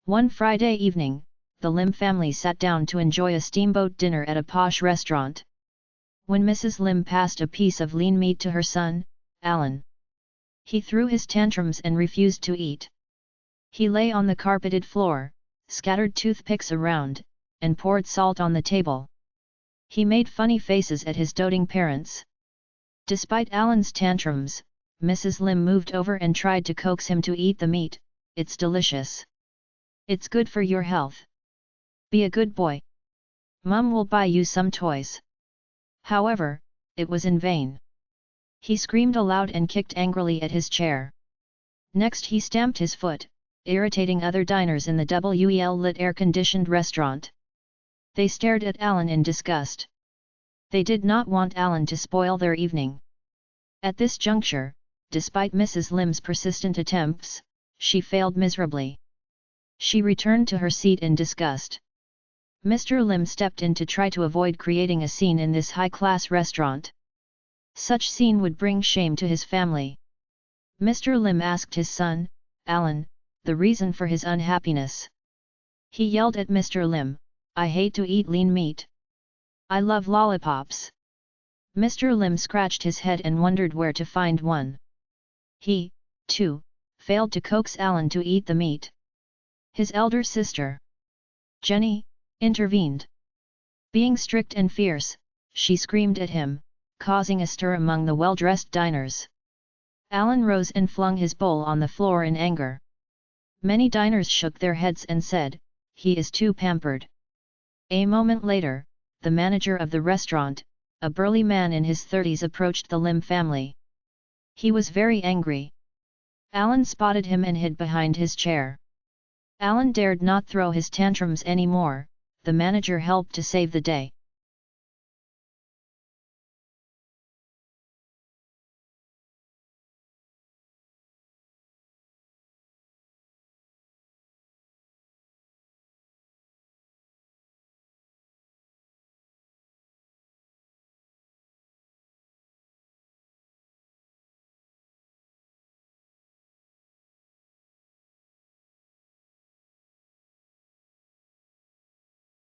One Friday evening, the Lim family sat down to enjoy a steamboat dinner at a posh restaurant. When Mrs. Lim passed a piece of lean meat to her son, Alan, he threw his tantrums and refused to eat. He lay on the carpeted floor, scattered toothpicks around, and poured salt on the table. He made funny faces at his doting parents. Despite Alan's tantrums, Mrs. Lim moved over and tried to coax him to eat the meat. It's delicious. It's good for your health. Be a good boy. Mum will buy you some toys. However, it was in vain. He screamed aloud and kicked angrily at his chair. Next he stamped his foot, irritating other diners in the well-lit air-conditioned restaurant. They stared at Alan in disgust. They did not want Alan to spoil their evening. At this juncture, despite Mrs. Lim's persistent attempts, she failed miserably. She returned to her seat in disgust. Mr. Lim stepped in to try to avoid creating a scene in this high-class restaurant. Such scene would bring shame to his family. Mr. Lim asked his son, Alan, the reason for his unhappiness. He yelled at Mr. Lim, I hate to eat lean meat. I love lollipops. Mr. Lim scratched his head and wondered where to find one. He, too, failed to coax Alan to eat the meat. His elder sister, Jenny, intervened. Being strict and fierce, she screamed at him, causing a stir among the well-dressed diners. Alan rose and flung his bowl on the floor in anger. Many diners shook their heads and said, he is too pampered. A moment later, the manager of the restaurant, a burly man in his 30s, approached the Lim family. He was very angry. Alan spotted him and hid behind his chair. Alan dared not throw his tantrums anymore. The manager helped to save the day.